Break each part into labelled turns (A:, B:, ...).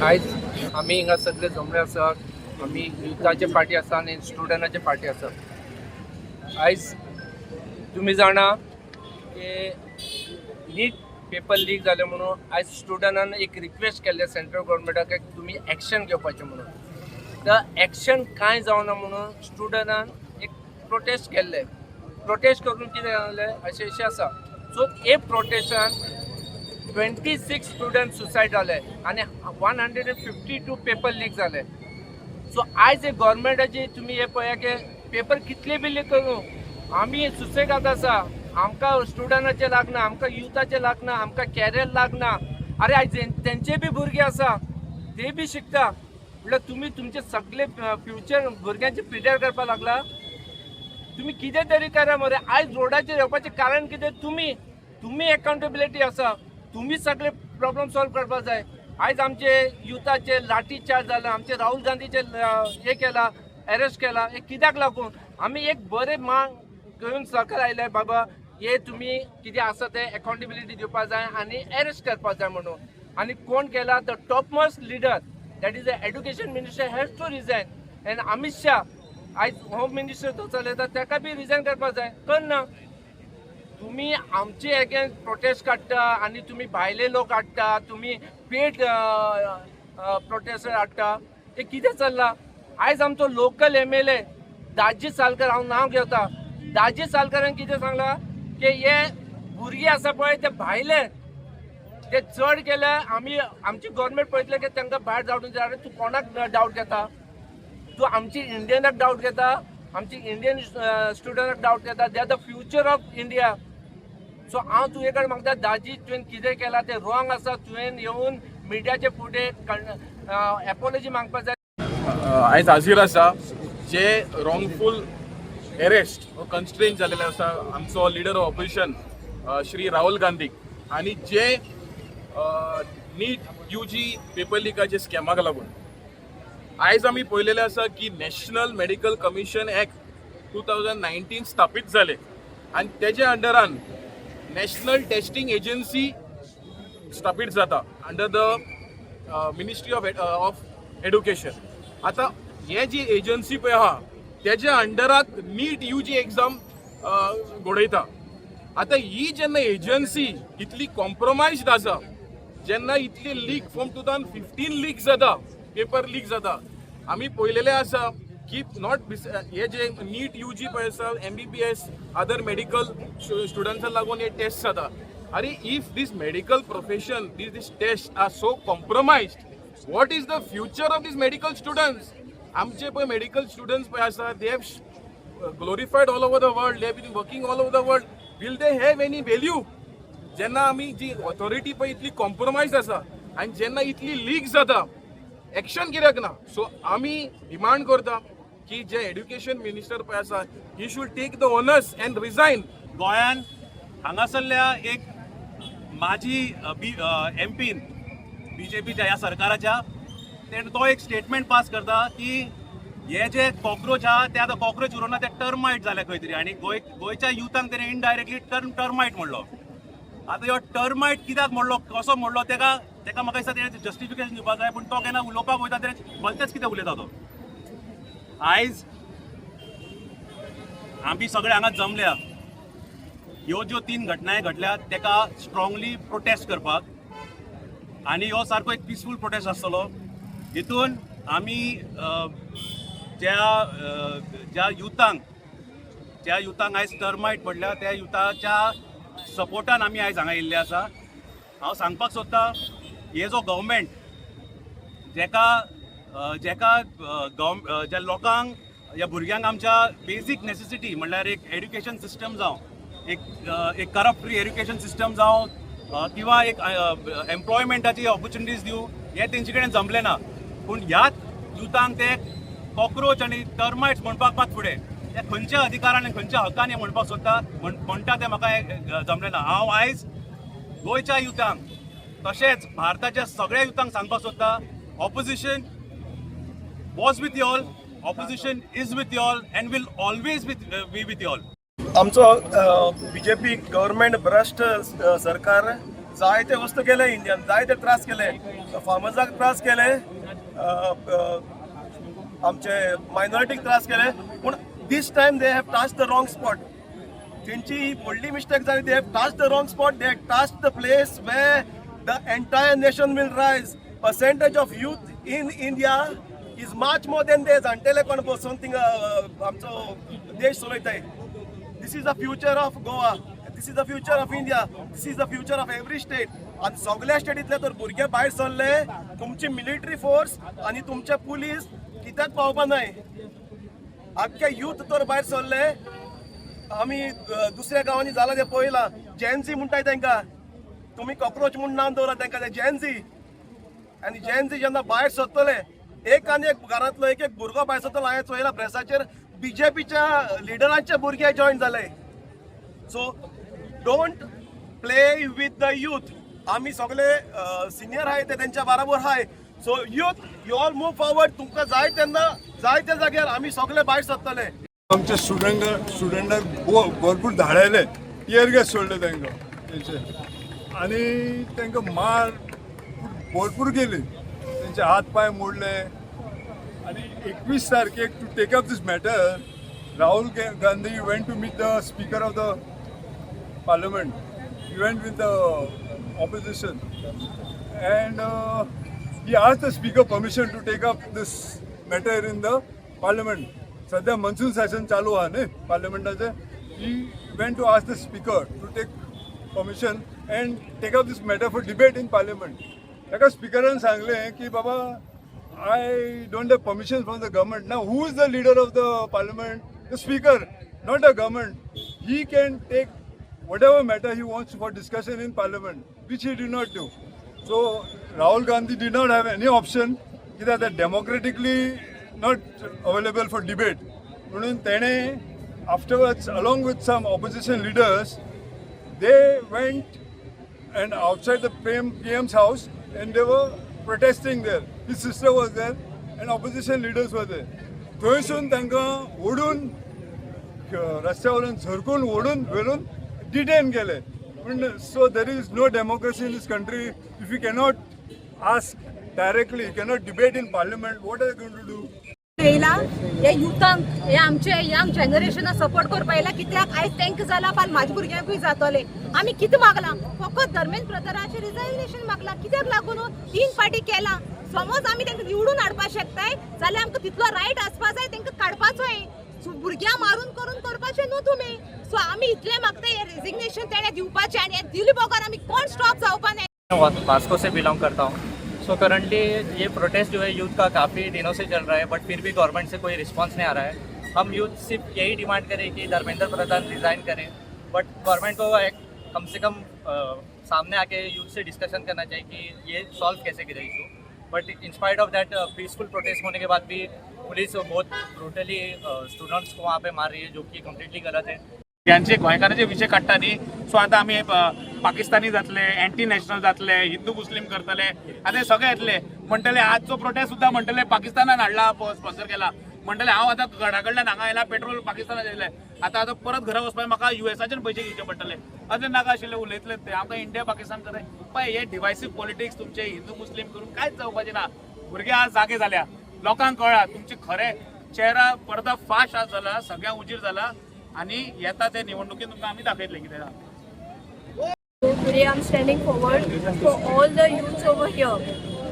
A: आयज आमी हिंगा सगळे जमले आसात. आमी युथाचे पार्टी आसा आनी स्टुडंटाचे पार्टी आसा. आयज तुम्ही जाणा की नीट पेपर लीक जाले म्हणून आयज स्टुडंटान एक रिक्वेस्ट केल्ले सेंट्रल गव्हर्मेंटाक की तुम्ही एक्शन घेवपाचें म्हणून. तर एक्शन कांय जावना म्हणून स्टुडंटान एक प्रोटेस्ट केल्ले. प्रोटेस्ट करून कितें जालें अशें आसा. सो हे प्रोटेस्टान 26 स्टुडंट सुसायड जाले आनी 152 पेपर लीक जाले. सो आयज हे गव्हर्मेंटाची तुम्ही हे पळया की पेपर कितले बी लीक करूं आमी सुसेगाद आसा. आमकां स्टुडंटाचे लागना, आमकां युथाचे लागना, आमकां कॅरियर लागना. अरे आयज तेंचे बी भुरगे आसा, ते बी शिकता. म्हटल्यार तुम्ही तुमचे सगळे फ्युचर भुरग्यांचे प्रिपेर करपाक लागला. तुम्ही कितें तरी करा मरे. आयज रोडाचेर येवपाचें कारण कितें? तुम्ही अकाउंटेबिलिटी आसा. तुम्ही सगळे प्रॉब्लेम सॉल्व करपाक जाय. आयज आमचे युथाचे लाठी चार्ज जाला, आमचे राहुल गांधीचे हे केला, अरेस्ट केला. हे कित्याक लागून? आमी एक बरे मांग घेवन सरकार आयले बाबा हे तुम्ही कितें आसा ते अकाउंटेबिलिटी दिवपाक जाय आनी अरेस्ट करपाक जाय म्हणून. आनी कोण केला? The top most leader that is the education minister has to resign. And Amit Shah आयज होम मिनिस्टर तो चलयता, ताका बी रिझायन करपाक जाय. करना. तुम्ही आमचे अगेन्स्ट प्रोटेस्ट काडटा आनी तुम्ही भायले लोक हाडटा, तुम्ही पेड प्रोटेस्ट हाडटा. हे कितें चल्लां? आयज आमचो लोकल MLA दाजी सालकर, हांव नांव घेता, दाजी सालकरान कितें सांगलां की हे भुरगे आसा पळय ते भायले ते चड केले. आमी आमची गव्हर्मेंट पळयतले की तांकां भायर धाडून जाय. तूं कोणाक डावट घेता? तूं आमची इंडियनाक डावट घेता? आमची इंडियन स्टुडंटाक डावट घेता? They are the future of India. So हांव तुजे कडेन मागता दाजी, तुवें कितें केलां तें रॉंग आसा. तुवें येवन मिडियाचे फुडें एपॉलॉजी मागपाक जाय.
B: आयज हाजीर आसा जे रॉंगफूल अरेस्ट कन्स्ट्रेन जालेले आसा आमचो leader of opposition Shri Rahul Gandhi आनी जे नीट UG पेपर लिकाचे स्कॅमाक लागून आयज आमी पळयलेले आसा की नॅशनल मेडिकल कमिशन ॲक्ट 2019 स्थापीत जाले आनी तेज्या अंडरान नॅशनल टेस्टिंग एजन्सी स्थापीत जाता under the ministry of education. आता हे जी एजन्सी पळय आहा तेज्या अंडराक नीट UG एग्जाम घडयता. आता ही जेन्ना एजन्सी इतली कॉम्प्रोमायज्ड आसा, जेन्ना इतली लीक फ्रॉम 2015 लीक जाता, पेपर लीक जाता, आमी पळयलेले आसा की नॉट हे जे नीट UG पळय आसा MBBS अदर मेडिकल स्टुडंट्सांक लागून हे टेस्ट जाता. अरे if this medical profession this test are so compromised, what is the future of these medical students? आमचे पळय मेडिकल स्टुडंट्स पळय आसा, they have glorified all over the world, they have been working all over the world. Will they have any value? जेन्ना आमी जी authority पळय इतली compromise आसा आनी जेन्ना इतली लीक जाता, एक्शन कित्याक ना? सो आमी डिमांड करता की जे एड्युकेशन मिनिस्टर पळय आसा he should take the honours and resign.
C: गोंयान हांगासरल्या एक माजी MP BJPच्या ह्या सरकाराच्या तो एक स्टेटमेंट पास करता की हे जे कॉक्रोच आहा ते आतां कॉक्रोच उरोना, ते टर्मायट जाले खंय तरी. आनी गोंयच्या युथांक तेणें इनडायरेक्टली टर्मायट म्हणलो. आतां ह्यो टर्मायट कित्याक म्हणलो, कसो म्हणलो, तेका म्हाका दिसता तेणें जस्टिफिकेशन दिवपाक जाय. पूण तो केन्ना उलोवपाक वयता तेणें भलतेच कितें उलयता तो. आयज आमी सगळे हांगा जमल्या ह्यो ज्यो 3 घटनाय घडल्या तेका स्ट्रॉंगली प्रोटेस्ट करपाक. आनी हो सारको एक पिसफूल प्रोटेस्ट आसतलो. हितून आमी ज्या युथांक आयज टर्मायट पडल्या त्या युथाच्या सपोर्टान आमी आयज हांगा येयल्ले आसा. हांव सांगपाक सोदता हे जो गव्हर्मेंट ज्या लोकांक, ह्या भुरग्यांक आमच्या बेजीक नेसेसिटी म्हणल्यार एक एड्युकेशन सिस्टम जावं, एक करप्ट फ्री एड्युकेशन सिस्टम जावं किंवा एक एम्प्लॉयमेंटाची ऑपॉर्च्युनिटीज दिवं, हे तेंचे कडेन जमलें ना. पूण ह्याच युथांक ते कॉक्रोच आनी टर्मायट्स म्हणपाक पात फुडें ते खंयच्या अधिकारान आनी खंयच्या हक्कान हे म्हणपाक सोदता म्हणटा ते म्हाका जमलें ना. हांव आयज गोंयच्या युथांक तशेंच भारताच्या सगळ्या युथांक सांगपाक सोदता, opposition was with you all, opposition is with you all and we'll always be with you all.
D: आमचो BJP गव्हर्मेंट भ्रष्ट सरकार जायते वस्तू केले इंडियान, जायते त्रास केले. फार्मर्साक त्रास केले, आमचे मायनॉरिटीक त्रास केले, पूण this time they have touch the wrong spot. तेंची व्हडली मिस्टेक जाली. They have touch the wrong spot. They have touch the place way the entire nation will rise. Percentage of youth in India is much more than they जाणटेले कोण बसून थिंगा आमचो देश चलयताय. This is the future of Goa. This is the future of India. This is the future of every state. आणि सगळ्या स्टेटींतले तर भुरगे भायर सरले, तुमची मिलिटरी फोर्स आणि तुमचे पुलीस कित्याक पावपा नाय. आख्खे यूथ तर भायर सरले. आमी दुसऱ्या गांवांनी जाला ते पळयलां. जेनझी म्हणटाय तांकां, तुमी कॉक्रोच म्हूण नांव दवरा तांकां, ते जेनझी. आनी जेनझी जेन्ना भायर सरतले, एक आनी एक घरांतलो एक एक भुरगो भायर सरतलो. हांवें चोयलां प्रेसाचेर बीजेपीच्या लिडरांचे भुरगे जॉईन झाले. So don't play with the youth. आम्ही सगळे सिनियर आहे ते त्यांच्या बरोबर आहे. So youth you all move forward. तुमकां जाय तेन्ना जाय त्या जाग्यार आम्ही सगळे भायर सरतले.
E: आमच्या स्टुडंटाक भरपूर धाडयले, टियर गॅस सोडले तांकां तेंचे, आनी तांकां मार भरपूर केली. तेंचे हात पाय मोडले. आणि 21 तारखेक to take up this matter, Rahul Gandhi went to meet the speaker of the parliament. He went with the opposition and he asked the speaker permission to take up this matter in the parliament. सध्या monsoon session चालू आहे ने पार्लियामेंटाचे. He went to ask the speaker to take permission and take up this matter for debate in parliament. एका स्पीकरान सांगले की बाबा I don't have permission from the government. Now who is the leader of the parliament? The speaker, not the government. He can take whatever matter he wants for discussion in parliament, which he did not do. So Rahul Gandhi did not have any option, that democratically not available for debate. म्हणून तेणे afterwards, along with some opposition leaders, they went and outside the PM's house and they were protesting there. His sister was there and opposition leaders were there. थंयसून तांकां ओडून रस्त्यावरून झरकून ओडून व्हेरून detain केले. So there is no democracy in this country. If you cannot ask directly, you cannot debate in parliament, what are they going to do?
F: येयला हे युथांक, हे आमचे यंग जनरेशनाक सपोर्ट करपा येयला. कित्याक आयज तेंका जाला पाल म्हाज्या भुरग्यांकूय जातले. आमी कितें मागला? फकत धर्मेंद्र प्रधानाचें रिजायनेशन मागला. कित्याक लागून 3 फाटी केला. समज आमी तेंका निवडून हाडपा शकताय जाल्यार आमकां तितलो रायट आसपा जाय तेंका काडपाचोय. भुरग्यां मारून करून करपाचें न्हू तुमी. सो आमी इतलें मागताय हे रेजिग्नेशन तेणें दिवपाचें आनी हे दिले बगर आमी कोण स्टॉप जावपा नाय.
G: वास्को से बिलोंग करता हूँ. सो करंटली ये प्रोटेस्ट जो है यूथ का काफ़ी दिनों से चल रहा है, बट फिर भी गवर्नमेंट से कोई रिस्पांस नहीं आ रहा है. हम यूथ सिर्फ यही डिमांड करें कि धर्मेंद्र प्रधान रिज़ाइन करें, बट गवर्नमेंट को एक कम से कम सामने आके यूथ से डिस्कशन करना चाहिए कि ये सॉल्व कैसे करें issue. But in spite of that peaceful prostate होने के बाद भी पुलिस बहुत ब्रुटली स्टुडंट्स को वहाँ पे मार रही है, जो कि कम्प्लीटली गलत है.
C: यांचे गोंयकारांचे विशय काडटा न्ही. सो आतां आमी पाकिस्तानी जातले, एंटी नॅशनल जातले, हिंदू मुस्लीम करतले, आतां हे सगळे येतले. म्हणटले आजचो प्रोटेस्ट सुद्दां म्हणटले पाकिस्तानान हाडला, स्पॉन्सर केला. म्हणटले हांव आतां घरा कडल्यान हांगा येयला, पेट्रोल पाकिस्तानात येयले. आतां परत घरा वचपाक म्हाका युएसाच्यान पयशे घेवचे पडटले. अशें नाका आशिल्ले उलयतले ते. आमकां इंडिया पाकिस्तान कराय पळय. हे डिवायसीव पॉलिटिक्स तुमचे हिंदू मुस्लीम करून कांयच जावपाचें ना. भुरगे आज जागे जाल्या, लोकांक कळ्ळा तुमचे खरे चेहरा पडदा फाश आज जाला, सगळ्यांक उजीर जाला. आणि येता ते निवडणुकीत तुमकां आमी दाखयतले कितें जाता.
H: Today I'm standing forward for all the youths over here.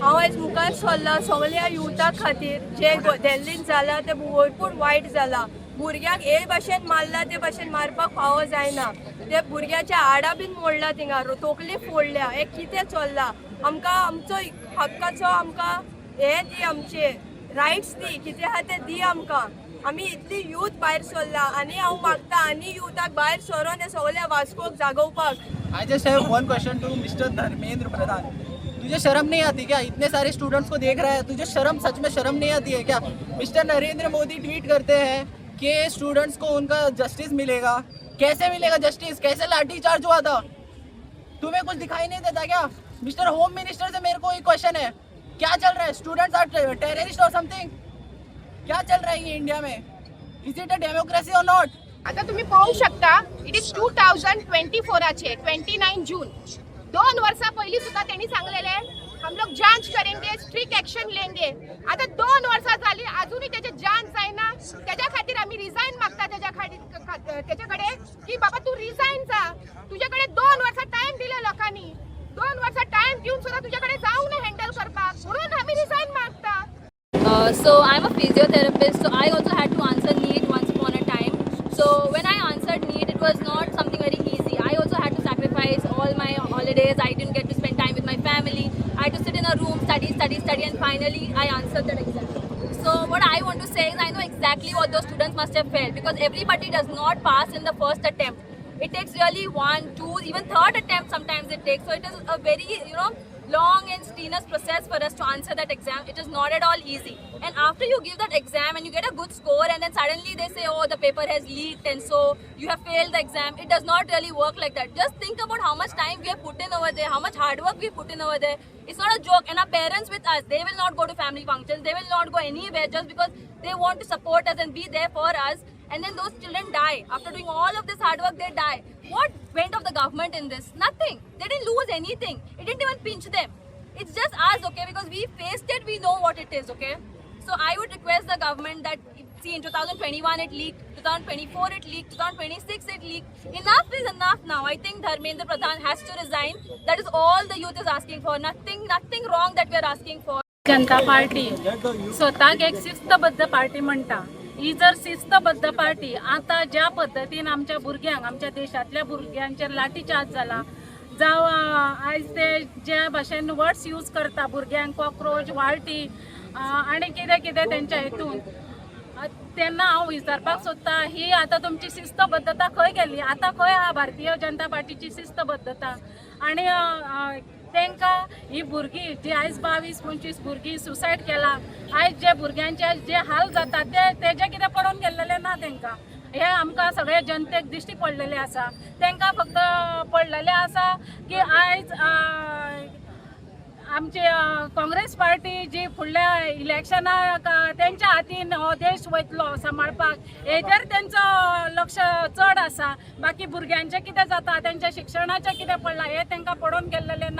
H: हांव आयज मुखार सरला सगळ्या युथा खातीर. जे दिल्लीन जाला ते भरपूर वायट जाला. भुरग्यांक हे भाशेन मारला ते भाशेन मारपाक फावो जायना. ते भुरग्याच्या हाडां बीन मोडला, थिंगा तोकली फोडल्या. हे कितें चल्ला? आमकां आमचो हक्काचो आमकां हे दी, आमचे रायट्स दी, कितें आहा ते दी आमकां. आमी इतली यूथ भायर सरला आनी हांव मागता आनी युथाक भायर सरोन हे सगळ्या वास्कोक जागोवपाक.
I: I just have one question to Mr. Dharmendra Pradhan. तुझे शर्म नहीं आती क्या? इतने सारे स्टूडेंट्स को देख रहा है, तुझे शर्म, सच में शर्म नहीं आती है क्या? मिस्टर नरेंद्र मोदी ट्वीट करते हैं कि स्टूडेंट्स को उनका जस्टिस मिलेगा. कैसे मिलेगा जस्टिस? कैसे लाठी चार्ज हुआ था? तुम्हें कुछ दिखाई नहीं देता क्या? मिस्टर होम मिनिस्टर से मेरे को एक क्वेश्चन है, क्या चल रहा है? स्टूडेंट्स आर टेररिस्ट और समथिंग? क्या चल रहा है ये इंडिया में? इज इट अ डेमोक्रेसी और नॉट?
F: आता तुम्ही पाहू शकता, इट इज 2024 29 जून. 2 वर्षा पहिली सुद्धा त्यांनी सांगलेले हम लोग जांच करेंगे, स्ट्रिक्ट ॲक्शन लेंगे. आता 2 वर्षां झाली अजूनही त्याचे जांच जायना. त्याच्या खातीर आम्ही रिझाईन मागता त्याच्याकडे की बाबा तू रिझाईन जा. तुझ्याकडे 2 वर्षा टाइम दिले लोकांनी. 2 वर्षा टाइम देऊन सुद्धा तुझ्याकडे जाऊ नये हँडल करपाक, म्हणून आम्ही रिझाईन मागता.
H: So I'm a physiotherapist, so I also had to answer NEET once upon a time. So when I answered NEET, it was not something very easy. I also had to sacrifice all my holidays. I didn't get to spend time with my family. I had to sit in a room, study, and finally I answered that exam. So what I want to say is I know exactly what those students must have felt, because everybody does not pass in the first attempt. It takes really 1, 2, even third attempt sometimes it takes. So it is a very, long and strenuous process for us to answer that exam. It is not at all easy. And after you give that exam and you get a good score, and then suddenly they say, oh, the paper has leaked and so you have failed the exam. It does not really work like that. Just think about how much time we have put in over there, how much hard work we put in over there. It's not a joke. And our parents with us, they will not go to family functions. They will not go anywhere just because they want to support us and be there for us. And then those children die. After doing all of this hard work, they die. What went of the government in this? Nothing. They didn't lose anything. It didn't even pinch them. It's just us, okay? Because we faced it, we know what it is, okay? So I would request the government that, see, in 2021 it leaked, 2024 it leaked, 2026 it leaked. Enough is enough now. I think Dharmendra Pradhan has to resign. That is all the youth is asking for. Nothing wrong that we are asking for.
F: Janata party स्वतःक एक शिस्तबद्ध party म्हणटा. ही जर शिस्तबद्ध party आता ज्या पद्दतीन आमच्या भुरग्यांक, आमच्या देशातल्या भुरग्यांचेर लाठीचार्ज जाला, जावं आयज ते ज्या भाशेन वर्ड्स यूज करता भुरग्यांक, कॉक्रोच, वाळटी आनी कितें कितें तेंच्या हितून, तेन्ना हांव विचारपाक सोदता, ही आतां तुमची शिस्तबद्धता खंय गेली? आतां खंय आहा भारतीय जनता पार्टीची शिस्तबद्धता? आनी तांकां ही भुरगीं जी आयज 22-25 भुरगीं सुसायड केला, आयज जे भुरग्यांचे जे हाल जाता तेजे कितें पडून गेल्लेले ना तांकां. हे आमकां सगळे जनतेक दिश्टी पडलेले आसा. तांकां फक्त पडलेले आसा की आयज आमची काँग्रेस पार्टी जी फुडल्या इलेक्शनाक तेंच्या हातीन हो देश वयतलो सांबाळपाक, हेजेर तेंचो लक्ष चड आसा. बाकी भुरग्यांचें कितें जाता, तेंच्या शिक्षणाचें कितें पडलां, हे तांकां पडून गेल्लेलें ना.